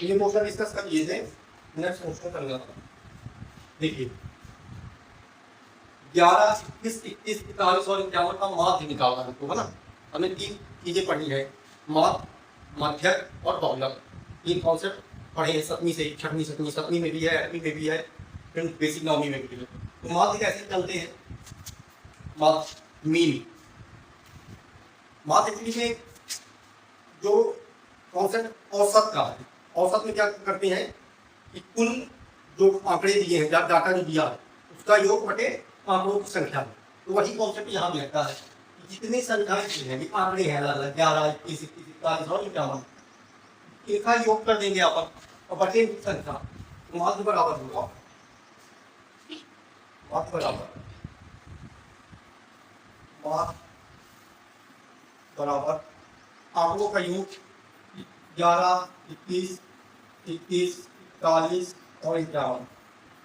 ये question discuss कर लिए थे, नेक्स्ट क्वेश्चन कर लेता हूँ। देखिए 11, 21, 21, 41 और 51 का माध्य निकालना हमको, है ना। हमने 3 चीजें पढ़ी है, माध्य, माध्यक और बहुलक। 3 कॉन्सेप्ट पढ़े हैं 7वीं से, 6वीं 7वीं 7वीं में भी है, 8वीं में भी है, फिर बेसिक 9वीं में भी है। तो माध्य कैसे चलते हैं? माध्य मीन, माध्य एक्चुअली में जो कॉन्सेप्ट औसत का है। औसत में क्या करते हैं कि कुल जो आंकड़े दिए हैं, डाटा जो दिया है उसका योग बटे आंकड़ों की संख्या। तो वही कॉन्सेप्ट यहाँ मिलता है, जितनी संख्याएं हैं, आंकड़े हैं अलग अलग, 11, 21, 41 और 51, इनका योग कर देंगे आप और बटे संख्या, तो माध्य बराबर होगा, माध्य बराबर आंकड़ों का योग 11, 21, 41, 41 और 51,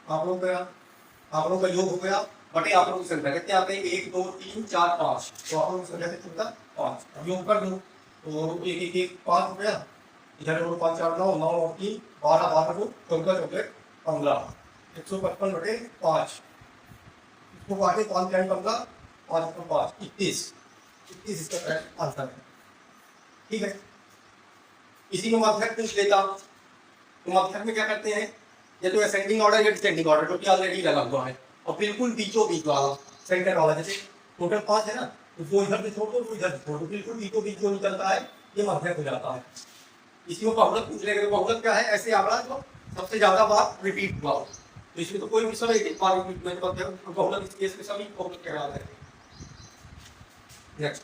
आंकड़ों का योग हो गया बटे आंकड़ों की संख्या। कितने आते हैं? 1, 2, 3, 4, 5। तो आंकड़ों की संख्या कितनी होता है? 5। योग कर दो तो 1, 1, 1, 5 हो गया। इधर 2, 5, 4, 9, 9 और 3, 12, 12 को 14, 14, 15, 155 बटे 5। इसको आगे 5 क्या 15, 5 को 5, 21 इसका आंसर है। ठीक है, इसी को माध्यक पूछ लेता। तो माध्यक में क्या करते हैं, या तो असेंडिंग ऑर्डर या डिसेंडिंग ऑर्डर, जो कि ऑलरेडी लगा हुआ है, और बिल्कुल बीचों बीच वाला, सेंटर वाला। जैसे टोटल 5 है ना, तो वो इधर से छोड़ दो, वो इधर से छोड़ दो, बिल्कुल बीचों बीच जो निकलता है ये माध्यक हो जाता है। इसी को बहुलक पूछ लेंगे। बहुलक क्या है? ऐसे आंकड़ा जो सबसे ज्यादा बार रिपीट हुआ, तो इसमें तो कोई भी समय एक बार रिपीट नहीं करते, तो बहुलक इस केस में सभी बहुलक कहलाते हैं। नेक्स्ट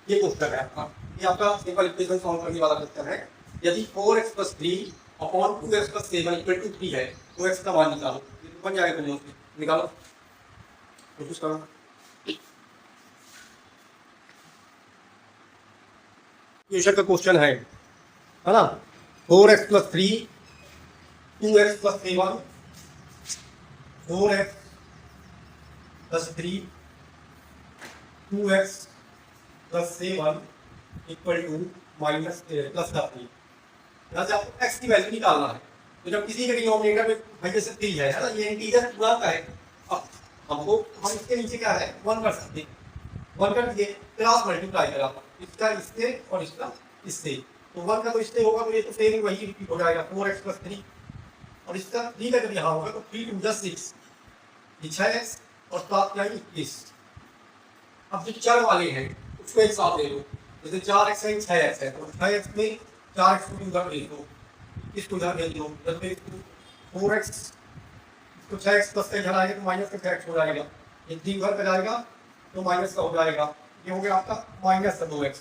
ये क्वेश्चन है आपका, ये आपका सिंपल इक्वेशन सॉल्व करने वाला क्वेश्चन है। यदि 4x + 3 अपॉन 2x + 7 = 3 है तो x का मान निकालो। बन जाएगा, तुम निकालो, कोशिश करो। क्वेश्चन का क्वेश्चन है ना, 4x + 3 2x + 7, 4x + 3 2x + 7 = -+3। यहाँ से आपको x की वैल्यू निकालना है। तो जब किसी के डिनोमिनेटर में भाई जैसे 3 है ना, ये इंटीजर पूरा का है, अब हमको हम इसके नीचे क्या है 1 कर सकते हैं। 1 कर दिए, क्रॉस मल्टीप्लाई करा इसका इससे और इसका इससे, तो 1 का तो इससे होगा, तो ये तो सेम वही रिपीट हो जाएगा 4x + 3, और इसका 3 का जब यहाँ होगा तो 3 × 6 6x और 7 क्या 21। अब जो चर वाले हैं उसको एक साथ ले लो, जैसे 4x है 6x है, तो 6x में 4x को उधर भेज दो, इसको उधर भेज दो, जब 4x तो 6x + इधर आएगा तो -6x हो जाएगा, ये 3 उधर पे जाएगा तो माइनस का हो जाएगा। ये हो गया आपका -2x,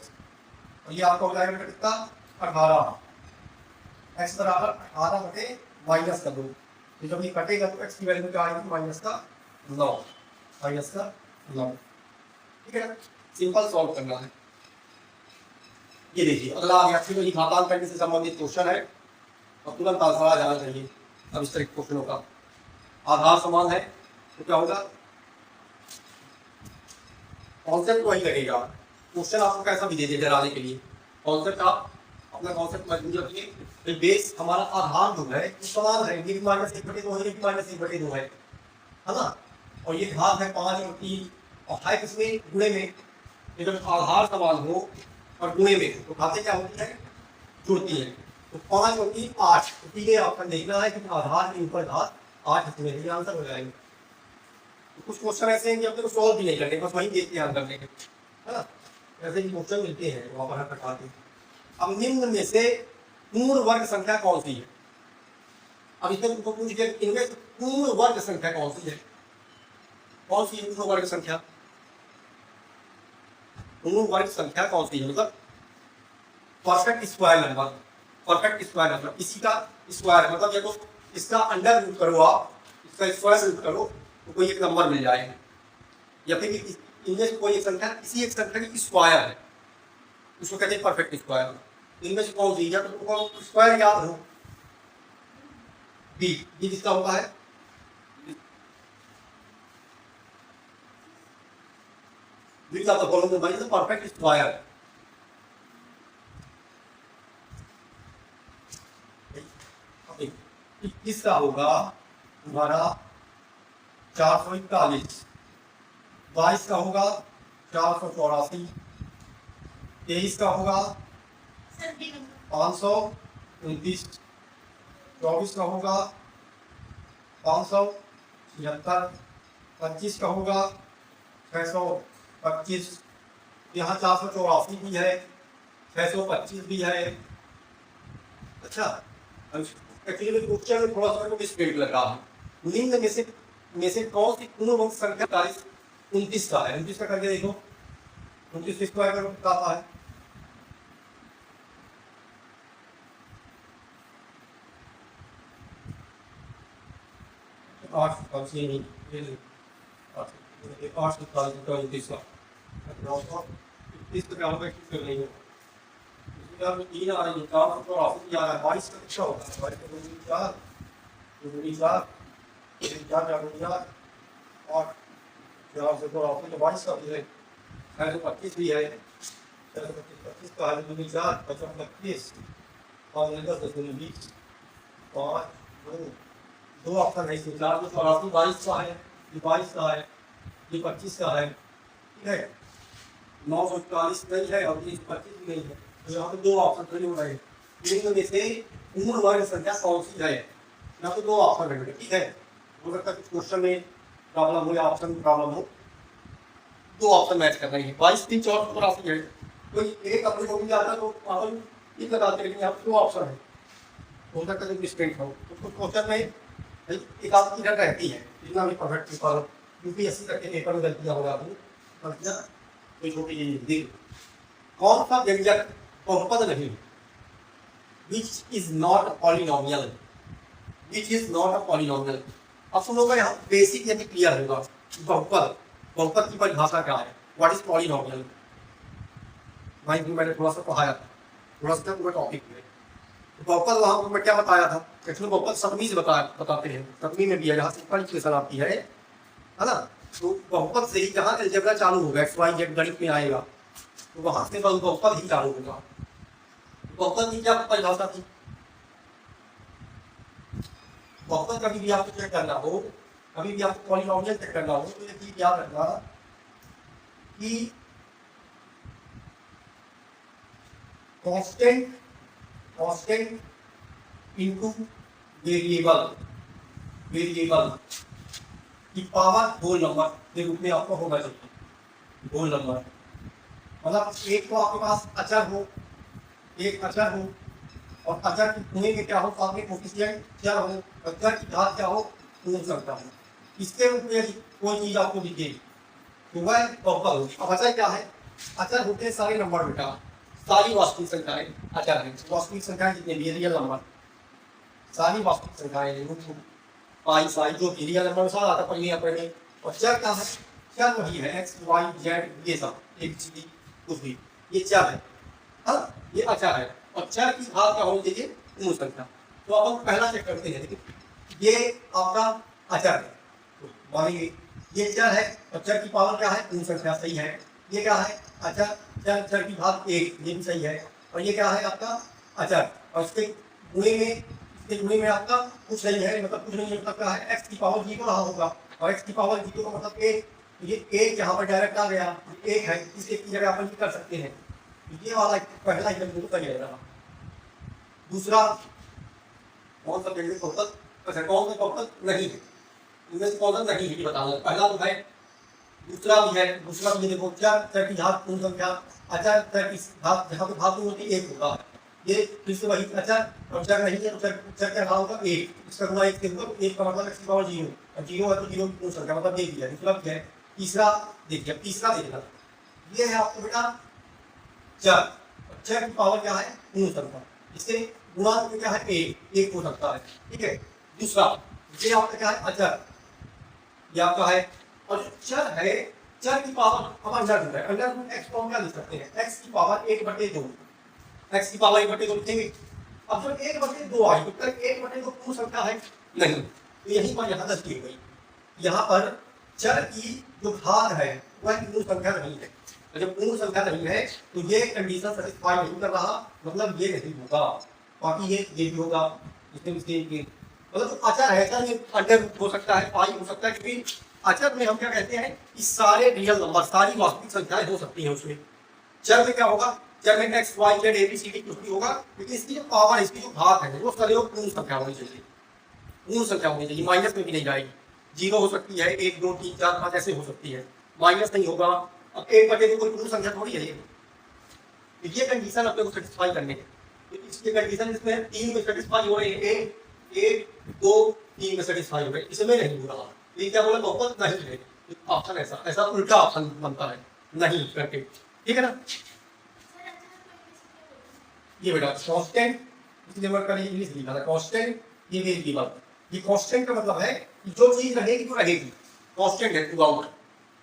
और ये आपका हो जाएगा कितना 18, x बराबर 18 बटे -2। तो जब ये कटेगा तो x की वैल्यू क्या आएगी -9, -9। ठीक है, सिंपल सॉल्व करना है। ये देखिए अगला एक्चुअली घातांक करने से संबंधित क्वेश्चन है, और तुरंत आंसर आ जाना चाहिए। अब इस तरह के क्वेश्चनों का आधार समान है तो क्या होगा, कॉन्सेप्ट वही लगेगा। क्वेश्चन आपको कैसा भी दे दे डराने के लिए, कॉन्सेप्ट आप अपना कॉन्सेप्ट मजबूत रखिए। बेस हमारा आधार जो है समान है, ये -1/2 है, ये -1/2 है ना, और ये घात है 5 और 3, और है किसमें गुणे में। जब आधार समान हो और गुणे में तो घातें क्या होती है जुड़ती है। तो 5 और 3 8, ठीक है, आपका देखना है कि आधार के ऊपर घात 8 इसमें ये आंसर हो जाएगा। तो कुछ क्वेश्चन ऐसे हैं कि अपने को सॉल्व भी नहीं करने, बस वही देख के ध्यान करने के, है ना। ऐसे ही क्वेश्चन मिलते हैं वहाँ पर हटाते हैं। अब निम्न में से पूर्ण वर्ग संख्या कौन सी है? अब इसमें तुमको पूछ दिया इनमें पूर्ण वर्ग संख्या कौन सी है? कौन सी है पूर्ण वर्ग संख्या? पूर्ण वर्ग संख्या कौन सी है? मतलब perfect square number, perfect square number, इसी का स्क्वायर मतलब देखो इसका अंडर रूट करो, आप इसका स्क्वायर रूट करो तो कोई एक नंबर मिल जाएगा, या फिर इनमें से कोई एक संख्या किसी एक संख्या की स्क्वायर है, उसको कहते हैं परफेक्ट स्क्वायर। इनमें से कौन सी है? तो स्क्वायर याद हो, बी जिसका होता है which of the following is the perfect square? Something. 21 का होगा तुम्हारा 441, 22 का होगा 484, 23 का होगा 529, 24 का होगा 576, 25 का होगा 625, यहाँ 484 भी है, 625 भी है। अच्छा, एक्चुअली क्वेश्चन में थोड़ा सा मिस्टेक लगा है। निम्न में से कौन सी पूर्ण संख्या 29 का है? 29 का करके देखो, 29 स्क्वायर करो बताता है। आठ पच्चीस भी है, 25 का है 25 और 20, 5 दो ऑप्शन है इसमें, 484 22 का है, ये 22 का है, ये 25 का है, ठीक है। 941 नहीं है और 25 भी नहीं है, तो यहाँ पे दो ऑप्शन नहीं हो रहे हैं। इनमें में से पूर्ण वर्ग संख्या कौन सी है? यहाँ पे दो ऑप्शन है, ठीक है। हो सकता है क्वेश्चन में प्रॉब्लम हो या ऑप्शन में प्रॉब्लम हो, दो ऑप्शन मैच कर रही है। 22 3 84 है, तो एक अपने को भी जाता तो अपन एक लगाते, लेकिन यहाँ पे दो ऑप्शन है, हो सकता है मिस्टेक हो। तो क्वेश्चन में एक आध इधर रहती है, जितना भी परफेक्ट पेपर यूपीएससी करके पेपर में गलतियाँ हो जाती हैं, कोई छोटी चीज। कौन सा व्यंजक बहुपद नहीं? Which is not a polynomial? Which is not a polynomial? अब सुन लोग यहाँ बेसिक यानी क्लियर होगा। बहुपद, बहुपद की परिभाषा क्या है? What is polynomial? भाई मैंने थोड़ा सा पढ़ाया था, थोड़ा सा पूरा टॉपिक में। बहुपद वहाँ पर मैं क्या बताया था? एक्चुअली बहुपद सतमी से बताते हैं, सतमी में भी है, जहाँ सिंपल इक्वेशन आती है ना। तो बहुपद से ही जहाँ अलजेब्रा चालू होगा, एक्स वाई जेड गणित में आएगा, तो वहाँ से बहुपद ही चालू होगा। बहुपद की क्या परिभाषा थी? बहुपद कभी भी आपको चेक करना हो, कभी भी आपको पॉलिनोमियल चेक करना हो, तो ये चीज याद रखना कि कांस्टेंट इनटू वेरिएबल की पावर होल नंबर के रूप में आपको होना चाहिए। होल नंबर मतलब एक तो आपके पास अचर हो, एक अचर हो, और अचर की गुणे में क्या हो, आपके कोफिशिएंट चर हो, अचर की घात क्या हो, पूर्ण संख्या हो। इसके रूप में कोई चीज आपको दिखेगी तो वह बहुपद होगी। अब अचर क्या है? अचर होते हैं सारे नंबर बेटा, सारी वास्तविक संख्याएं अचर हैं। वास्तविक संख्याएं जितने भी रियल नंबर, सारी वास्तविक संख्याएं पाई साई जो भी रियल नंबर सारा आता पढ़िए अपने। और चर क्या है? चर वही है एक्स वाई जेड, ये सब एक चीज कुछ भी, ये चर है, हाँ ये अचर है। और चर की घात क्या होनी चाहिए? पूर्ण संख्या। तो अब हम पहला चेक करते हैं, ये आपका अचर है, मानिए ये चर है और चर की पावर क्या है? पूर्ण संख्या, सही है। ये क्या है? अचर, चर, चर की घात 1, ये भी सही है। और ये क्या है आपका? अचर, और इसके गुणे में आपका कुछ नहीं है, मतलब कुछ नहीं, मतलब क्या है? एक्स की पावर 0 रहा होगा, और एक्स की पावर 0 का मतलब 1, ये 1 यहाँ पर डायरेक्ट आ गया, 1 है, इस 1 की जगह अपन कर सकते हैं। ये वाला पहला एकदम सही है। दूसरा कौन सा व्यंजक बहुपद? अच्छा कौन सा बहुपद नहीं है? इनमें से कौन सा नहीं है बताना। पहला तो है, दूसरा भी है। दूसरा भी देखो, चर की घात पूर्ण संख्या, अचर चर की घात जहाँ पे घात होती है 1 होगा, ये फिर से वही अचर, और चर नहीं है तो चर क्या होगा? 1, इसका गुणा 1 से होगा, 1 का मतलब x की पावर 0, और 0 है तो 0 की पूर्ण संख्या, मतलब ये भी है। दूसरा भी है। तीसरा देखिए, तीसरा देखना, ये है आपको बेटा चर, चर की पावर क्या है? पूर्ण संख्या, इससे गुणा में क्या है? 1 हो सकता है, ठीक है। दूसरा ये आपका क्या है? अचर, ये आपका है। और चर है, चर की पावर हम अंडर रूट है, अंडर रूट एक्स को हम क्या लिख सकते हैं? एक्स की पावर 1/2, एक्स की पावर 1/2 लिखेंगे। अब जब 1/2 आई तो 1/2 पूर्ण संख्या है नहीं, तो यहीं पर यहाँ गलती हो गई। यहाँ पर चर की जो घात है वह पूर्ण संख्या नहीं है, जब पूर्ण संख्या नहीं है तो ये कंडीशन सेटिस्फाई नहीं कर रहा, मतलब ये नहीं होगा। बाकी ये भी होगा, इसमें भी सेम केस, मतलब जो अचर है सर, ये अंडर हो सकता है, पाई हो सकता है, क्योंकि अचर में हम क्या कहते हैं कि सारे रियल नंबर, सारी वास्तविक संख्याएं हो सकती हैं उसमें। चर में क्या होगा, चर में X Y Z A B C D कुछ भी होगा, लेकिन इसकी जो पावर, इसकी जो घात है वो सदैव पूर्ण संख्या होनी चाहिए, पूर्ण संख्या होनी चाहिए, माइनस में भी नहीं जाएगी। जीरो हो सकती है, 1 2 3 4 5 ऐसे हो सकती है, माइनस नहीं होगा। अब 1/2 कोई पूर्ण संख्या थोड़ी है ये कंडीशन अपने को सेटिस्फाई करने है। तो इसके कंडीशन इसमें 3 में सेटिस्फाई हो रहे हैं, 1 2 3 में सेटिस्फाई हो रहे हैं, इसमें नहीं हो रहा। ये क्या बोला, बहुपद नहीं है, ऑप्शन ऐसा ऐसा उल्टा ऑप्शन बनता है नहीं करके, ठीक है ना। ये बेटा कांस्टेंट, इसलिए वर्ड का इंग्लिश लिखा था कांस्टेंट, ये वेरिएबल। ये कांस्टेंट का मतलब है कि जो चीज रहेगी वो रहेगी, कांस्टेंट है थ्रू आउट।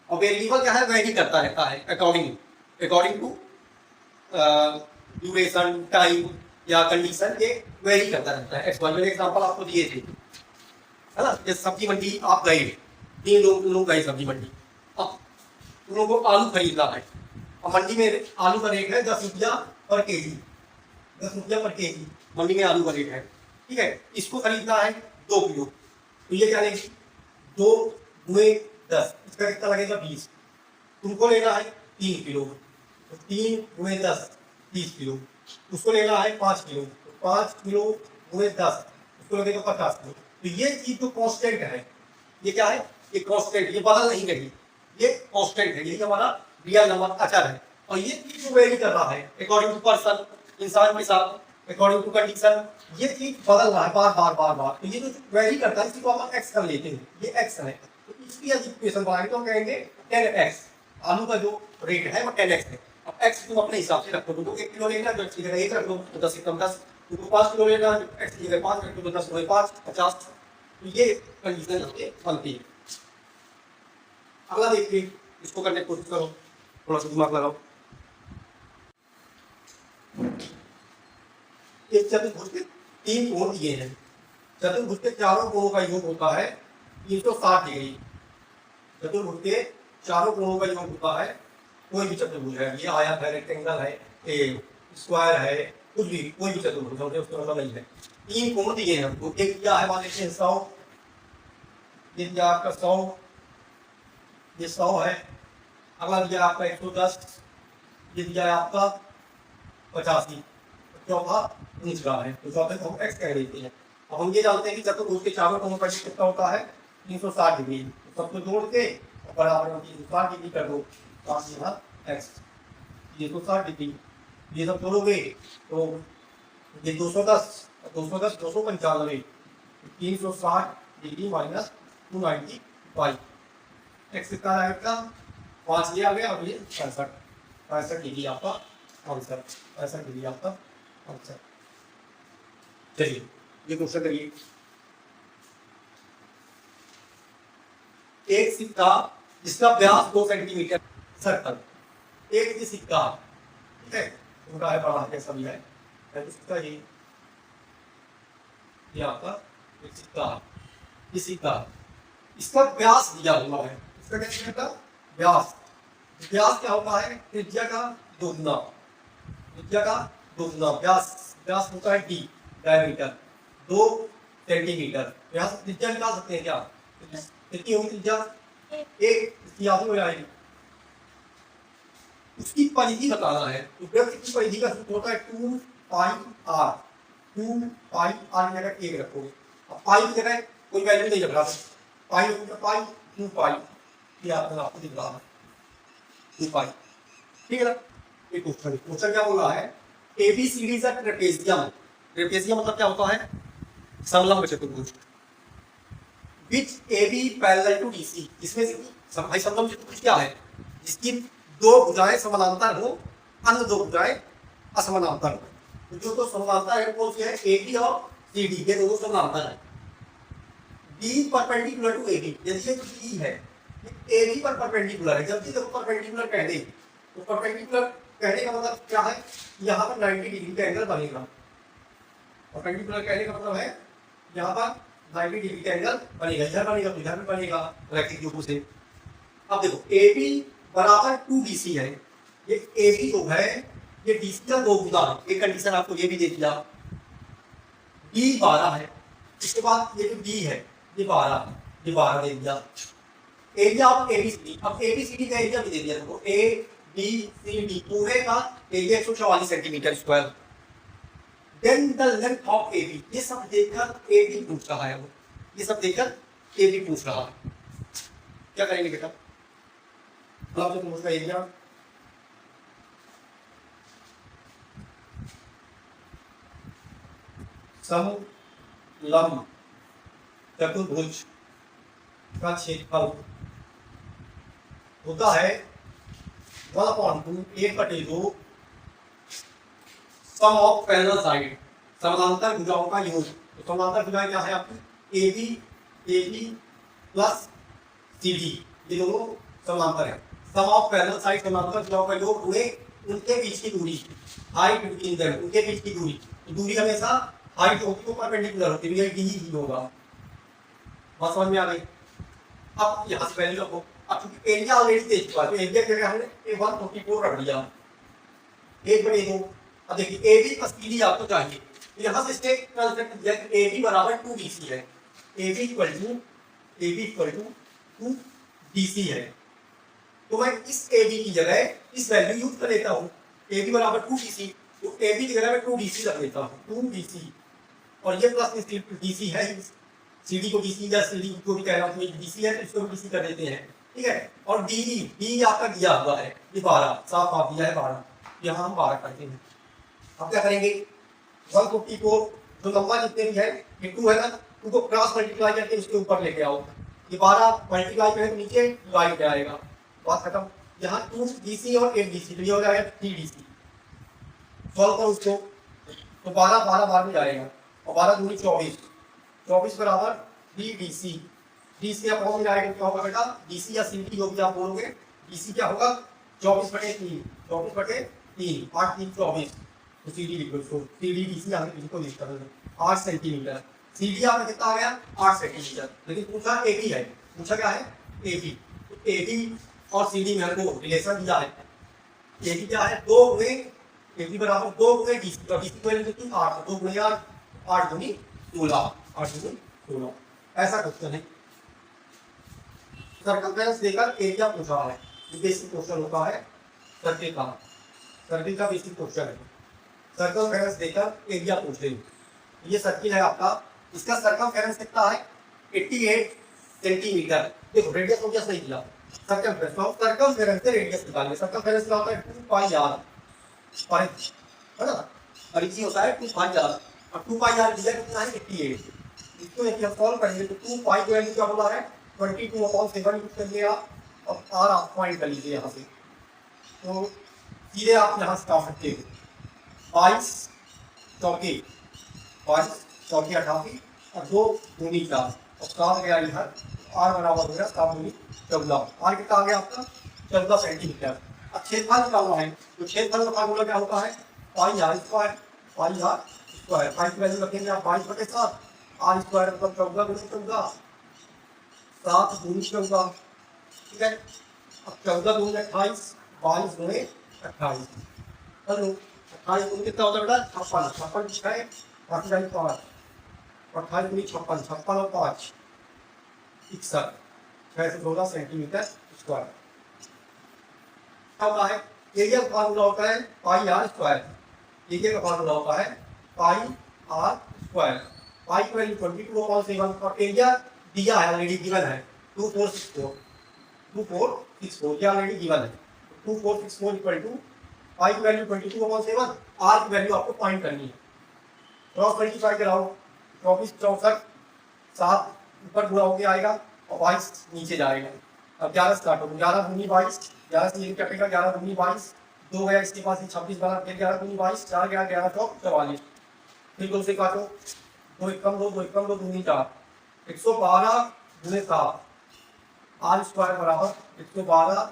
और वेरिएबल क्या है, वेरी करता रहता है अकॉर्डिंग टू ड्यूरेशन, टाइम या कंडीशन, ये वेरी करता रहता है। मैंने एग्जांपल आपको दिए थे, है ना। जैसे सब्जी मंडी आप गए, 3 लोग गए सब्जी मंडी, अब उन लोगों को आलू खरीदना है, और मंडी में आलू का रेट है 10 रुपया पर केजी, 10 रुपया पर केजी मंडी में आलू का रेट है, ठीक है। इसको खरीदना है 2 किलो, तो ये क्या लेगी, 2 गुणे 10, इसका कितना लगेगा 20। तुमको लेना है 3 किलो, तो 3 गुणे 10 30 किलो। उसको लेना है 5 किलो, तो 5 किलो गुणे 10 उसको लगेगा 50 किलो। तो ये चीज जो कांस्टेंट है, ये क्या है, ये कांस्टेंट, ये बदल नहीं रही, ये कांस्टेंट है, यही हमारा रियल नंबर अचर है। और ये चीज जो वेरी कर रहा है अकॉर्डिंग टू पर्सन, इंसान के साथ अकॉर्डिंग टू कंडीशन, ये चीज बदल रहा है बार बार बार बार। तो ये जो वेरी करता है इसको आप एक्स कर लेते हैं, ये एक्स है। तो इसकी यदि इक्वेशन बनाएंगे तो हम कहेंगे 10x, आलू का जो रेट है वो 10x है। अब x तुम अपने हिसाब से रखो, तुमको 1 किलो लेना है तो x की जगह 1 रख दो, तो 10 से कम 10। तुमको 5 किलो लेना है तो x की जगह 5 रख दो, तो 10 में 5 50। तो ये कंडीशन बनती है। अगला देखिए, इसको करने की कोशिश करो, थोड़ा सा दिमाग लगाओ। एक चतुर्भुज के 3 कोण दिए हैं, चतुर्भुज के चारों कोणों का योग होता है 360 डिग्री। चतुर्भुज के चारों कोणों का योग होता है, कोई भी चतुर्भुज है, ये आयत है, रेक्टेंगल है, स्क्वायर है, कुछ भी, कोई भी चतुर्भुज है उसका मतलब नहीं है। 3 कोण दिए हैं हमको, एक क्या है मान लीजिए 100, ये दिया आपका 100, ये 100 है। अगला दिया आपका 110, ये दिया आपका 85, चौथा 19 का है, तो चौथे को एक्स कह देते हैं। अब हम ये जानते हैं कि चतुर्भुज के चारों कोणों का कितना होता है 360 डिग्री, तो सबको जोड़ के बराबर 360 डिग्री कर दो, यहाँ एक्स, ये 360 डिग्री, ये सब जोड़ोगे तो ये 210 210 295, 360 डिग्री माइनस 295, एक्स कितना आएगा 5 ये आ गया, और ये 65 डिग्री आपका आंसर, 65 डिग्री आपका आंसर। चलिए ये क्वेश्चन करिए। एक सिक्का जिसका व्यास 2 सेंटीमीटर सर्कल, एक सिक्का, ठीक है, उनका है बड़ा है सभी है, इसका ये आपका एक सिक्का, ये सिक्का, इसका व्यास दिया हुआ है, इसका क्या दिया था व्यास। व्यास क्या होता है, त्रिज्या का दोगुना, त्रिज्या का दोगुना, व्यास होता है डी, डायमीटर 2 सेंटीमीटर। व्यास त्रिज्या निकाल सकते हैं क्या, कितनी होगी त्रिज्या, एक, इसकी आधी हो जाएगी। उसकी परिधि बताना है, तो वृत्त की परिधि का सूत्र होता है 2 पाई r, 2 पाई r की जगह 1 रखोगे। अब पाई की जगह कोई वैल्यू नहीं रख रहा, पाई पाई 2 पाई, ये आपको दिख रहा है 2 पाई, ठीक है ना। ये क्वेश्चन क्या बोल रहा है, ABCD is a trapezium. Trapezium मतलब क्या होता है, समलंब चतुर्भुज, विच AB पैरेलल टू BC, जिसमें भाई समलंब चतुर्भुज क्या है, जिसकी 2 भुजाएं समानांतर हो, अन्य 2 भुजाएं असमानांतर हो। तो जो तो समानांतर है कौन सी है, AB और CD, ये दोनों समानांतर है। B परपेंडिकुलर टू AB, यदि ये B है, ये AB पर परपेंडिकुलर है, जब भी देखो परपेंडिकुलर कह दे, तो परपेंडिकुलर कहने का मतलब क्या है, यहाँ पर 90 डिग्री का एंगल बनेगा। परपेंडिकुलर कहने का मतलब है यहाँ पर 90 डिग्री का एंगल बनेगा, इधर बनेगा तो इधर भी बनेगा रैखिक रूप से। अब देखो AB बराबर 2BC है, ये AB जो है ये DC का 2 गुना है, एक कंडीशन आपको ये भी दे दिया। डी 12 है। इसके बाद ये जो डी है ये 12 दे दिया। एरिया ऑफ एबीसीडी, अब एबीसीडी का एरिया भी दे दिया तुमको, ए बी सी डी पूरे का area 144 centimetre square. Then the length of AB, ये सब देखकर एबी पूछ रहा है वो, ये सब देखकर एबी पूछ रहा है। क्या करेंगे बेटा, मतलब तुम उसका एरिया समलंब चतुर्भुज का क्षेत्रफल होता है 1/2 सम ऑफ पैरेलल साइड, समानांतर भुजाओं का योग। तो समानांतर भुजाएं क्या है आपकी, A B plus C D, ये दोनों समानांतर है। सम ऑफ पैरेलल साइड समानांतर भुजाओं का योग हुए उनके बीच की दूरी, हाइट बिटवीन देम, उनके बीच की दूरी। तो दूरी हमेशा हाइट होती है परपेंडिकुलर होती है, डी ही होगा। बात समझ में आ गई। अब यहाँ से वैल्यू रखो, अब क्योंकि एरिया ऑलरेडी दे चुका है तो एरिया क्या हमने 144 रख दिया 1/2। अब देखिए A B plus C D आपको चाहिए, यहाँ से स्टेट कंसेप्ट दिया कि ए बी बराबर 2BC है, A B equal to 2BC है। तो मैं इस ए बी की जगह इस वैल्यू यूज कर लेता हूँ, ए बी बराबर 2BC, तो ए बी की जगह मैं 2BC रख लेता हूँ, 2BC। और ये प्लस DC है, CD को DC या CD को भी कह रहा हूँ DC है तो इसको भी DC कर देते हैं, ठीक है। और डी आपका दिया हुआ है ये 12, साफ आप दिया है 12, यहाँ हम 12 करते हैं। अब क्या करेंगे, 154 जो नंबर जितने भी है ये 2 है ना, उनको क्रॉस मल्टीप्लाई करके उसके ऊपर लेके आओ। ये 12 मल्टीप्लाई करें तो नीचे डिवाइड हो जाएगा, बात खत्म। यहाँ 2DC और 8DC तो ये हो जाएगा 3DC। सॉल्व करो उसको तो 12 बार में जाएगा और 12 दूनी 24 बराबर 3DC। DC आप कौन जाएगा क्या होगा बेटा, DC या CD जो भी आप बोलोगे, DC क्या होगा 24/3, 24/3 8 3 24। तो CD लिखो इसको, CD DC आगे किसी को लिख कर 8 सेंटीमीटर। CD आपका कितना आ गया 8 सेंटीमीटर, लेकिन पूछा AB है, पूछा क्या है AB। तो AB और CD में हमको रिलेशन दिया है, AB क्या है 2 गुणे AB बराबर 2 गुणे DC, तो DC को लेंगे 8, 2 गुणे 8 8 दूनी 16, 8 दूनी 16। ऐसा क्वेश्चन है। सर्कमफेरेंस देकर एरिया पूछा है, ये बेसिक क्वेश्चन होता है सर्किल का बेसिक क्वेश्चन है। सर्कमफेरेंस देकर एरिया पूछ रहे, ये सर्किल है आपका, इसका सर्कमफेरेंस कितना है 88 सेंटीमीटर। देखो रेडियस को क्या सही दिया, सर्कमफेरेंस तो सर्कमफेरेंस से रेडियस निकालेंगे। सर्कमफेरेंस क्या होता है 2πr पर इंच, है ना, और इसी होता है 2πr। अब 2πr दिया कितना है 88, इसको देखिए हम सॉल्व करेंगे तो 2π की वैल्यू क्या बोला है 22/7 यूज कर लिया और r आप फाइंड कर लीजिए यहाँ से। तो सीधे आप यहाँ से कर सकते हो 22 चौकी 88 और 2 दूनी 4 और 7 गया इधर, r बराबर हो गया 7 दूनी 14। r कितना आ गया आपका 14 सेंटीमीटर। अब क्षेत्रफल निकालना है तो क्षेत्रफल का फार्मूला क्या होता है πr², पाई की वैल्यू रखेंगे आप 22/7, r स्क्वायर मतलब 14 गुणे 14, 7 दूनी 14, ठीक है। अब 14 दूनी 28, 22 गुणे 28, चलो 28 दूनी कितना होता है बेटा 56, 56 6 5 28 दूनी 56, 56 और 5 61, 6 से 14 सेंटीमीटर स्क्वायर। होता है एरिया का फार्मूला होता है πr², एरिया का फार्मूला होता है πr², पाई की वैल्यू 22/7 और एरिया दिया है ऑलरेडी गिवन है 2464 ये ऑलरेडी गिवन है। 2464 इक्वल टू पाई की वैल्यू 22/7, आर की वैल्यू आपको फाइंड करनी है। क्रॉस मल्टीप्लाई कराओ 24 64 7 ऊपर पूरा होके आएगा और 22 नीचे जाएगा। अब 11 से काटो 11 दूनी 22, 11 से ये कटेगा 11 दूनी 22, 2 गया इसके पास 26 बना, फिर 11 दूनी 22, 4 गया 11 चौक 44, फिर 2 से काटो 2 एकम 2 दूनी 4, 112 गुणे 7, r² बराबर 112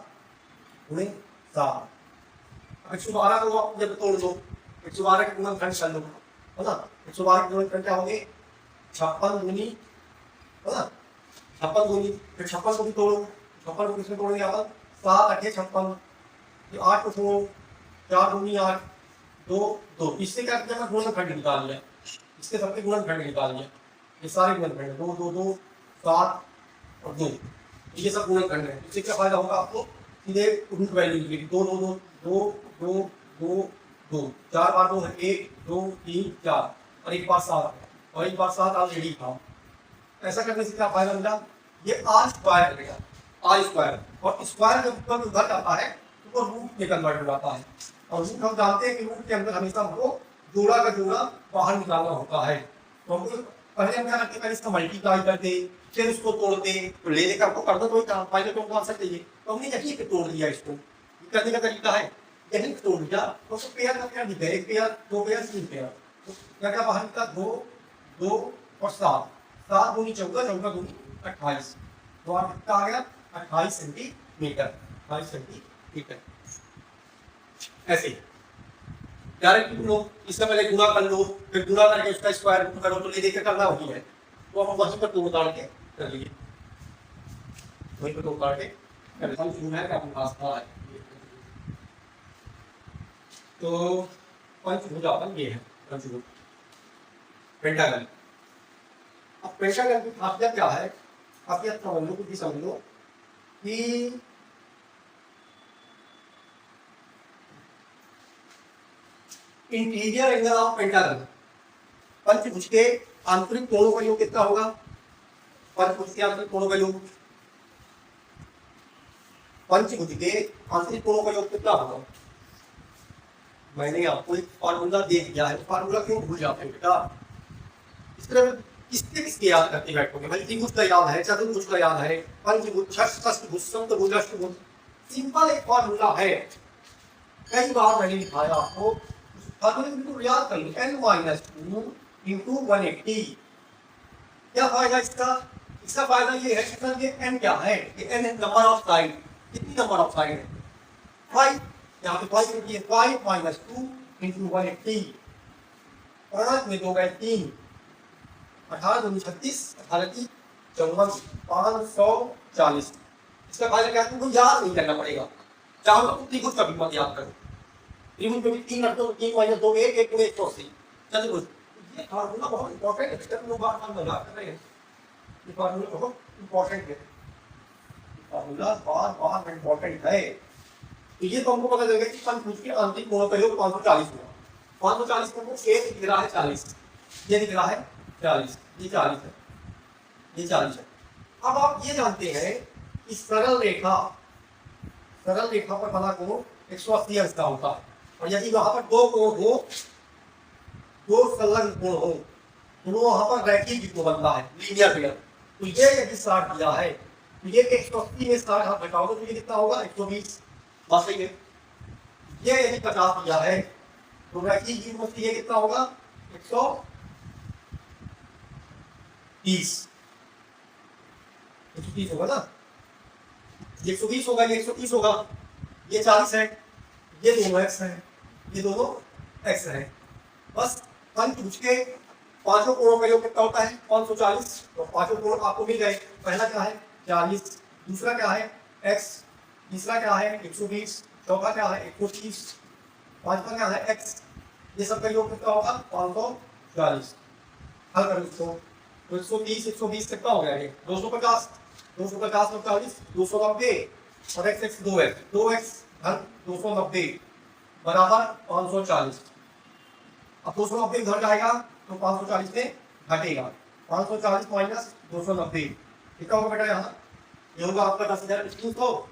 गुणे 7। 112 को आप जब तोड़ दो 112 के गुणनखंड कर लो, है ना। 112 के गुणनखंड क्या होंगे 56 दूनी, है ना, 56 दूनी, फिर 56 को भी तोड़ो, 56 को किसमें तोड़ेंगे अपन 7 8 56, फिर 8 को तोड़ो 4 दूनी 8 2 2, इससे क्या किया गुणनखंड निकाल लिया, इसके सबके गुणनखंड निकालिए। ये सारे गुणनखंड 2 2 2 7 और 2, ये सब गुणनखंड है। इससे क्या फायदा होगा आपको, सीधे रूट वैल्यू निकलेगी 2 2 2 2 2 2 2, 4 बार 2 है 1 2 3 4 और एक बार 7 है और एक बार 7 ऑलरेडी था। ऐसा करने से क्या फायदा मिला, ये आर स्क्वायर बनेगा, आर स्क्वायर, और स्क्वायर जब उधर जाता है तो वो रूट में कन्वर्ट हो जाता है। और रूट हम जानते हैं कि रूट के अंदर हमेशा हमको जोड़ा का जोड़ा बाहर निकालना होता है। तो हमको पहले हम क्या करते, पहले इसका मल्टीप्लाई करते, फिर उसको तोड़ते, तो ले लेकर आपको करना तो था, पहले तो हमको आंसर चाहिए, तो हमने यही पे तोड़ दिया। इसको करने का तरीका है यही तोड़ दिया। तो उसको पेयर का पेयर दिखा, एक पेयर, दो पेयर, तीन पेयर, तो क्या क्या बाहर निकला 2 2 और 7, 7 दूनी 14, 14 दूनी 28, तो आप कितना आ गया 28 सेंटीमीटर, 28 सेंटीमीटर। ऐसे डायरेक्ट लो, इससे पहले गुणा कर लो, फिर गुणा करके उसका स्क्वायर रूट करो, तो ये देख के करना होती है। तो हम वहीं पर तोड़ काट के कर लिए, वहीं पर तोड़ काट के कर लेते हैं। है अपने पास था, तो पंचभुज अपन ये है, पंचभुज पेंटागन। अब पेंटागन की खासियत क्या है, खासियत समझ लो, कुछ भी समझ लो कि इंटीरियर एंगल ऑफ पेंटागन, पंचभुज के आंतरिक कोणों का योग कितना होगा, पंचभुज के आंतरिक कोणों का योग, पंचभुज के आंतरिक कोणों का योग कितना होगा। मैंने आपको एक फार्मूला दे दिया है, फार्मूला क्यों भूल जाते हैं बेटा, इस तरह किसके किसके याद करते बैठोगे भाई, त्रिभुज का याद है, चतुर्भुज का याद है, पंचभुज, षष्ठभुज, सप्तभुज, अष्टभुज, सिंपल एक फार्मूला है, कई बार मैंने दिखाया आपको, फार्मूला बिल्कुल याद कर लो, n-2 into 180। क्या फायदा इसका, इसका फायदा ये है कि सर ये n क्या है, ये n है नंबर ऑफ साइड, कितनी नंबर ऑफ साइड है 5, यहाँ पे 5 होती है, 5 - 2 into 180, 5 में 2 गए 3, 18 दूनी 36, 18 की 54, 540। इसका फायदा क्या है, तुमको याद नहीं करना पड़ेगा, चाहो तो त्रिभुज का भी मत याद करो, त्रिभुज में भी 3 रख दो, 3 - 2 1 1 2 180, चतुर्भुज। ये फार्मूला बहुत इंपॉर्टेंट है, जब लोग बार बार याद कर रहे हैं, ये फार्मूला बहुत इंपॉर्टेंट है, फार्मूला बार बार इंपॉर्टेंट है। तो ये तो हमको पता चल गया कि पंचभुज के आंतरिक कोणों का योग 540 होगा, 540 को ए दिख रहा है 40, ये दिख रहा है 40, ये 40 है, ये 40 है। अब आप ये जानते हैं कि सरल रेखा पर बना कोण 180 अंश का होता है, और यदि वहां पर दो कोण हो, दो संलग्न कोण हो, तो वहां पर रैखिक कोण बनता है, लीनियर फिगर। तो ये यदि 60 दिया है, तो ये 180 में 60 हाथ घटाओगे तो ये कितना होगा 120, बात सही है। ये यदि 50 दिया है तो रैखिक कोण ये कितना होगा 130, 130 होगा ना, 120 होगा, ये 130 होगा, ये 40 है, ये दोनों x है, ये दोनों x है। बस पंचभुज के पांचों कोणों का योग कितना होता है 540, तो पांचों कोण आपको मिल गए। पहला क्या है 40, दूसरा क्या है x, तीसरा क्या है 120, चौथा क्या है 130, पांचवा क्या है x, ये सब का योग कितना होगा 540। हल करो इसको, तो 130 120 कितना हो गया, 250, 250 में 40, 290 और x 2x धन 290 बराबर 540। अब 290 इधर जाएगा तो 540 में घटेगा, 540 माइनस 290 कितना होगा बेटा, यहाँ ये होगा आपका 10,300,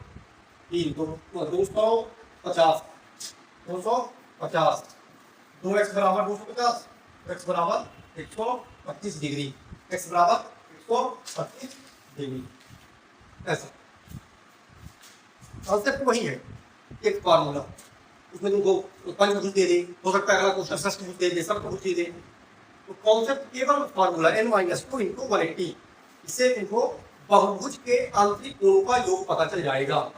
250, 250, 2x बराबर 250, x बराबर 125 डिग्री, x बराबर 125 डिग्री। ऐसा कॉन्सेप्ट वही है, एक फार्मूला, उसमें तुमको पंचभुज दे दे, हो सकता है अगला क्वेश्चन षष्ठभुज दे दे, सप्तभुज दे दे, तो कॉन्सेप्ट केवल फार्मूला n-2 into 180, इससे तुमको बहुभुज के आंतरिक कोणों का योग पता चल जाएगा।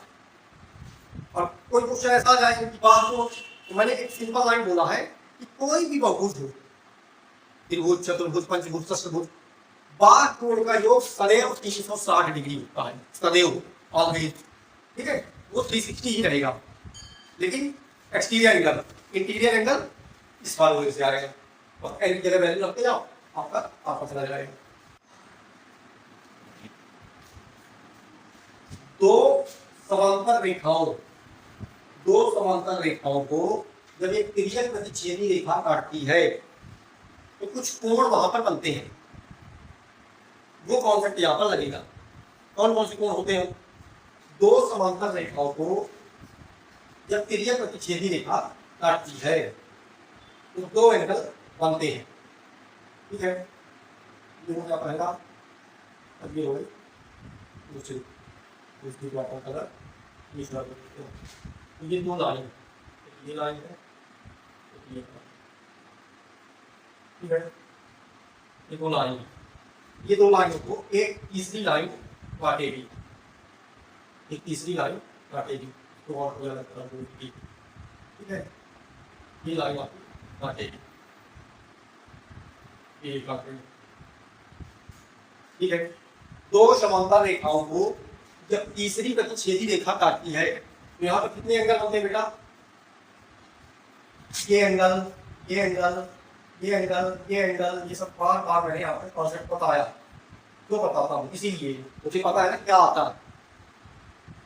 और कोई क्वेश्चन ऐसा आ जाए कि बात को, तो मैंने एक सिंपल लाइन बोला है कि कोई भी बहुभुज हो, त्रिभुज, चतुर्भुज, पंचभुज, षष्ठभुज, बाह्य कोण का योग सदैव 360 डिग्री होता है, सदैव ऑलवेज, ठीक है, वो 360 ही रहेगा। लेकिन एक्सटीरियर एंगल, इंटीरियर एंगल इस फार्मूले से आएगा, और एन की जगह वैल्यू रखते जाओ, आपका चला जाएगा। दो समांतर रेखाओं को जब एक तिर्यक प्रतिच्छेदी रेखा काटती है तो कुछ कोण वहां पर बनते हैं। वो कॉन्सेप्ट यहां पर लगेगा। कौन कौन से कोण होते हैं? दो समांतर रेखाओं को जब तिर्यक प्रतिच्छेदी रेखा काटती है तो दो एंगल बनते हैं। ठीक है, ये हो गया पहला। अब ये हो गई दूसरी वाटर कलर, तीसरा तो ये दो लाइन, ये लाइन है, ये ठीक है, ये दो लाइन, ये दो लाइनों को एक तीसरी लाइन काटेगी, एक तीसरी लाइन काटेगी तो और कोई अलग तरह की, ठीक है, ये लाइन आपको काटेगी, ये काटेगी। ठीक है, दो समांतर रेखाओं को जब तीसरी प्रतिच्छेदी रेखा काटती है तो यहाँ पर कितने एंगल बनते हैं बेटा? ये एंगल, ये एंगल, ये एंगल, ये एंगल, ये सब बार बार मैंने यहाँ पे कॉन्सेप्ट बताया, क्यों बताता हूँ? इसीलिए मुझे पता है ना क्या आता है।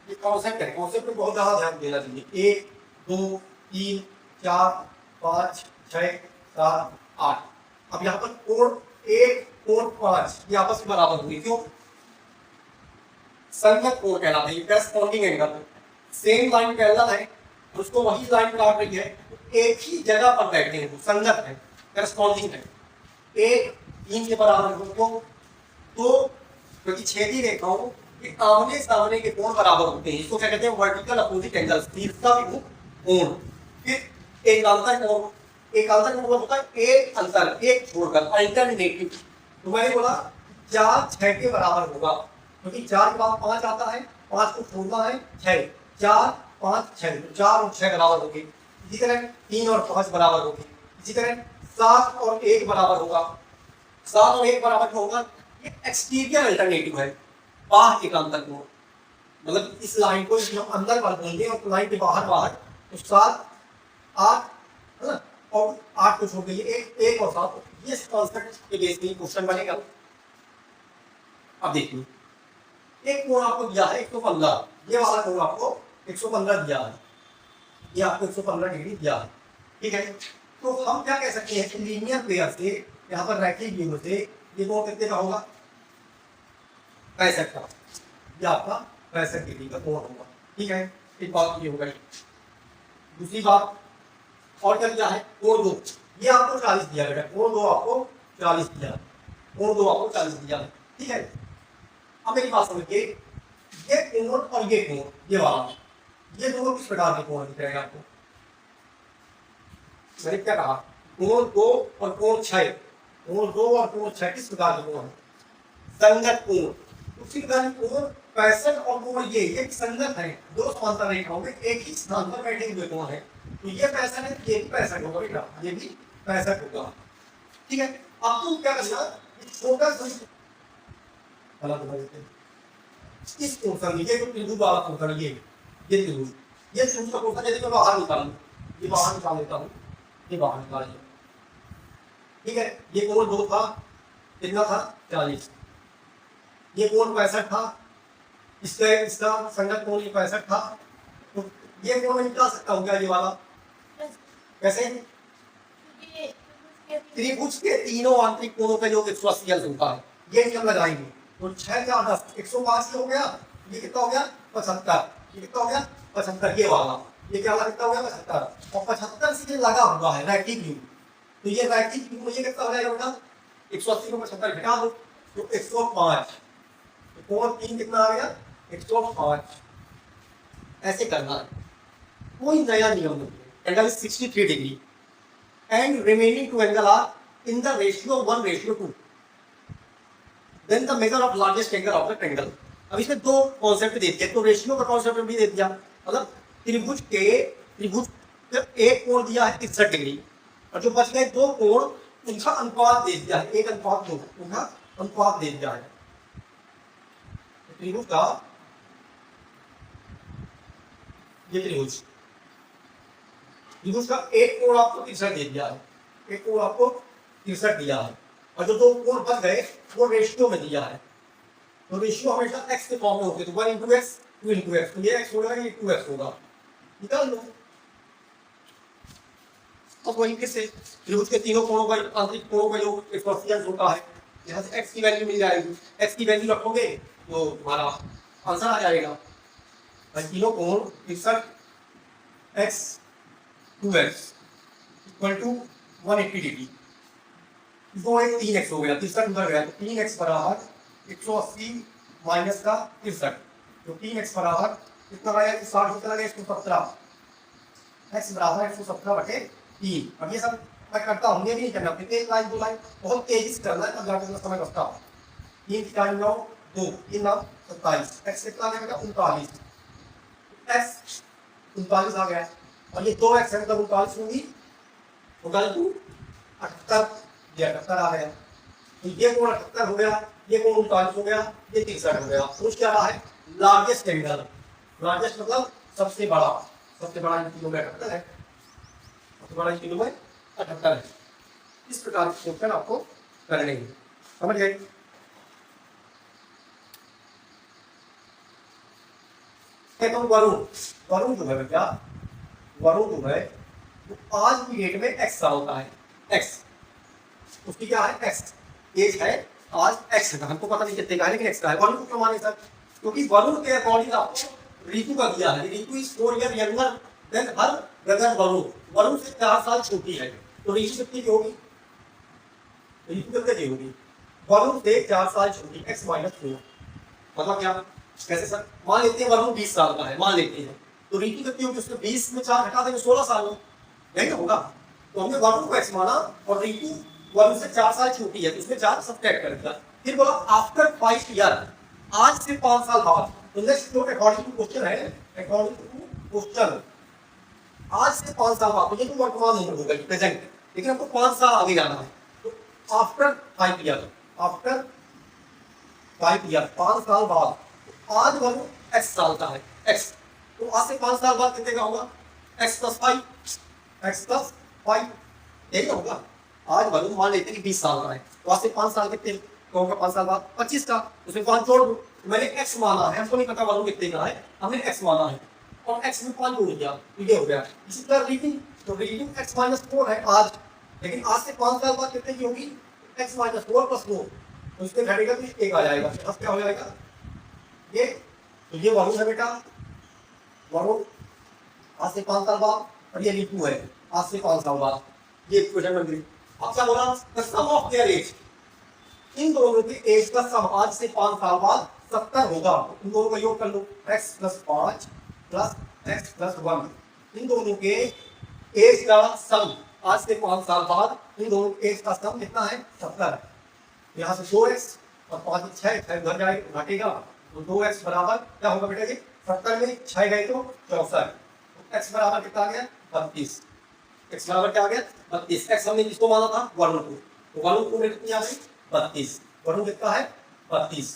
ये कॉन्सेप्ट है, कॉन्सेप्ट में बहुत ज्यादा ध्यान देना चाहिए। 1 2 3 4 5 6 7 8। अब यहाँ पर कोण 1 कोण 5 ये आपस में बराबर होंगे। क्यों? संगत कोण कहलाते हैं, corresponding angle. Same line parallel है, उसको वही लाइन काट रही है, एक ही जगह पर बैठे हैं, संगत है, करस्पॉन्डिंग है, 1 3 के बराबर हो तो प्रतिच्छेदी रेखाओं के आमने सामने के कोण बराबर होते हैं। इसको क्या कहते हैं? वर्टिकल अपोजिट एंगल, तीसरा कोण। फिर एकांतर कोण, एकांतर कोण होता है एक अंतर, एक छोड़कर, अल्टरनेटिव। तो मैंने बोला 4 6 के बराबर होगा, क्योंकि 4 के बाद 5 आता है, 5 को छोड़ना है 6, 4 5 6, 4 और 6 बराबर होंगे। इसी तरह 3 और 5 बराबर होंगे। इसी तरह 7 और 1 बराबर होगा। 7 और 1 बराबर होगा, ये एक्सटीरियर अल्टरनेटिव है, बाहर एकांतर कोण। मतलब इस लाइन को हम अंदर बाहर बोलेंगे और लाइन के बाहर तो 7 8 है ना, और 8 को छोड़ के ये 1 और 7, ये कॉन्सेप्ट के बेस पे क्वेश्चन बनेगा। अब देखिए, एक कोण आपको दिया है 115, ये वाला कोण आपको 115 दिया है, ये आपको 115 डिग्री दिया है। ठीक है, तो हम क्या कह सकते हैं? लीनियर पेयर से, यहाँ पर रैखिक बिंदु से ये कोण कितने का होगा? 65 का। ये आपका 65 डिग्री का कोण होगा। ठीक है, एक बात ये हो गई। दूसरी बात और क्या दिया है? कोण 2, ये आपको 40 दिया बेटा, कोण 2 आपको 40 दिया, कोण 2 आपको 40 दिया। ठीक है, अब मेरी बात समझिए, ये कोण और ये कोण, ये वाला, ये दोनों किस प्रकार के कोण दिख रहे हैं आपको? मैंने क्या कहा? कोण 2 और कोण 6, कोण 2 और कोण 6 किस प्रकार के कोण? संगत कोण। उसी प्रकार कोण 65 और कोण ये संगत है, दो समांतर रेखाओं में एक ही स्थान पर बैठे हुए कोण है। तो ये 65 है, ये भी 65 होगा बेटा, ये भी 65 होगा। ठीक है, अब तुम क्या करना, छोटा इस कोण नीचे तो त्रिभुज वाला कोण, ये त्रिभुज, ये त्रिभुज का कोण यदि मैं बाहर निकालूं, ये बाहर निकाल लेता हूं, ये बाहर निकाल लिया। ठीक है, ये कोण 2 था, कितना था? 40। ये कोण 65 था, इसका संगत कोण ये 65 था। तो ये कोण मैं निकाल सकता हूँ क्या? ये वाला कैसे? त्रिभुज के तीनों आंतरिक कोणों का योग 180 अंश होता है, ये नियम लगाएंगे। तो 6 4 10 105 हो गया, ये कितना हो गया? 75। ये कितना हो गया? 75। ये वाला, ये क्या वाला कितना हो गया? 75। और 75 से लगा हुआ है रैखिक बिंदु, तो ये रैखिक बिंदु ये कितना हो जाएगा बेटा? 180 को 75 घटा दो तो 105। कोण 3 कितना आ गया? 105। ऐसे करना है, कोई नया नियम नहीं है। Angle is 63 degree and remaining two angle are in the ratio 1:2। Then the measure of largest angle of the triangle. अब इसमें दो कॉन्सेप्ट दे दिए, तो रेशियो का कॉन्सेप्ट भी दे दिया, मतलब त्रिभुज एक कोण दिया है 63 डिग्री और जो बच गए दो कोण उनका अनुपात दे दिया है, 1:2 उनका अनुपात दे दिया है। त्रिभुज का ये त्रिभुज का एक कोण आपको 63 दे दिया है, एक कोण आपको 63 दिया है, और जो दो कोण बच गए वो रेशियो में दिया है। तो रेशियो हमेशा x के फॉर्म में होते हैं, तो 1 × x 2 × x, तो ये x होगा, ये 2x होगा, निकाल लो। अब वहीं फिर से त्रिभुज के तीनों कोणों का आंतरिक कोणों का योग 180 होता है, यहाँ से x की वैल्यू मिल जाएगी, x की वैल्यू रखोगे तो हमारा आंसर आ जाएगा। तीनों कोण 63 x 2x = 180 डिग्री, दो एक 3x हो गया, 63 उधर गया, तो 3x बराबर 180 माइनस का 63, तो 3x बराबर कितना आया, 60 कितना गया, 117, x बराबर 117/3। अब ये सब मैं करता हूँ, ये भी नहीं करना, फिर एक लाइन दो लाइन बहुत तेजी से करना है, तब जाकर समय बचता है। 3 की 9 2 3 9 27, x कितना आ गया, 39, x 39 आ गया, और ये 2x है मतलब 39 होगी, 78, ये 78 आ गया, तो ये कोण 78 हो गया, ये कोण 39 हो गया, ये 63 हो गया। तो क्या रहा है, लार्जेस्ट एंगल, लार्जेस्ट मतलब सबसे बड़ा इन तीनों में 78 है, सबसे बड़ा इन तीनों में 78 है। इस प्रकार के क्वेश्चन आपको करने हैं, समझ गए। तो वरुण जो है बेटा, वरुण जो है तो आज की डेट में x साल का है, x उसकी क्या है, x एज है आज, x है, हमको पता नहीं कितने का है लेकिन x का है। वरुण को क्यों माने सर, क्योंकि वरुण के अकॉर्डिंग आपको ऋतु का दिया है, Ritu is 4 year younger than her brother Varun, Varun से 4 साल छोटी है, तो ऋतु कितनी की होगी, ऋतु कितने की होगी, वरुण से 4 साल छोटी, x - 4, मतलब क्या, कैसे सर, मान लेते हैं वरुण 20 साल का है, मान लेते हैं, तो ऋतु कितनी होगी, उसमें 20 में 4 हटा देंगे 16 साल, यही होगा। तो हमने वरुण को x माना और ऋतु वरुण से 4 साल छोटी है, तो उसमें 4 सब्ट्रैक्ट कर दिया। फिर बोला आफ्टर 5 ईयर, आज से 5 साल बाद, तो नेक्स्ट जो अकॉर्डिंग टू क्वेश्चन है, अकॉर्डिंग टू क्वेश्चन आज से 5 साल बाद, तो ये तो वर्तमान नहीं होगा प्रेजेंट, लेकिन हमको 5 साल आगे जाना है, तो आफ्टर 5 ईयर, आफ्टर 5 ईयर 5 साल बाद, आज वरुण x साल का है, x, तो आज से 5 साल बाद कितने का होगा, x + 5, x + 5, यही होगा। आज वरुण मान लेते हैं कि 20 साल का है, तो आज से 5 साल कितने का होगा, 5 साल बाद 25 का, उसमें 5 जोड़ दो, मैंने x माना है, हमको नहीं पता वरुण कितने का है, हमने x माना है और x में 5 जोड़ दिया, ये हो गया। इसी तरह रीडिंग, तो रीडिंग x - 4 है आज, लेकिन आज से 5 साल बाद कितने की होगी, x - 4 + 4, तो इसमें घटेगा तो 1 आ जाएगा, अब क्या हो जाएगा ये, तो ये वरुण है बेटा, वरुण आज से 5 साल बाद, और ये ऋतु है आज से 5 साल बाद, ये क्वेश्चन नंबर 3। अब क्या बोला, the sum of their age, इन दोनों की एज का सम आज से 5 साल बाद 70 होगा, इन दोनों का योग कर लो, x + 5 + x + 1, इन दोनों के एज का सम आज से 5 साल बाद, इन दोनों के एज का सम कितना है, 70। यहाँ से 2x और 5 6 उधर जाएगा, घटेगा, तो 2x बराबर क्या होगा बेटा, ये 70 में 6 गए तो 64, तो x बराबर कितना आ गया, 32, x बराबर क्या आ गया, 32। x हमने किसको माना था, वरुण को, तो वरुण को कितनी आ गई, 32, वरुण कितना है, 32।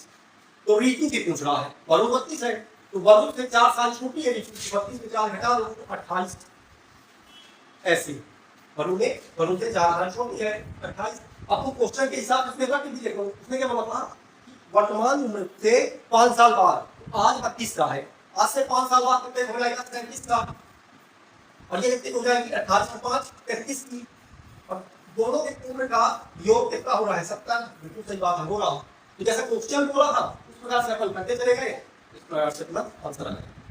तो ऋतु की पूछ रहा है, वरुण 32 है, तो वरुण से 4 साल छोटी है ऋतु, 32 में 4 घटा दो तो 28, ऐसे वरुण से 4 साल छोटी है 28। आपको क्वेश्चन के हिसाब से रख भी देखो, उसने क्या बोला था, वर्तमान उम्र से 5 साल बाद, आज 32 का है, आज से 5 साल बाद कितने हो जाएगा, 37 का, और ये कितनी हो जाएगी, 18 + 5 33 की, और दोनों के उम्र का योग कितना हो रहा है, 70, बिल्कुल सही बात है, हो रहा। तो जैसे क्वेश्चन बोला था उस प्रकार से अपन करते चले गए, इस प्रकार से अपना आंसर आएगा।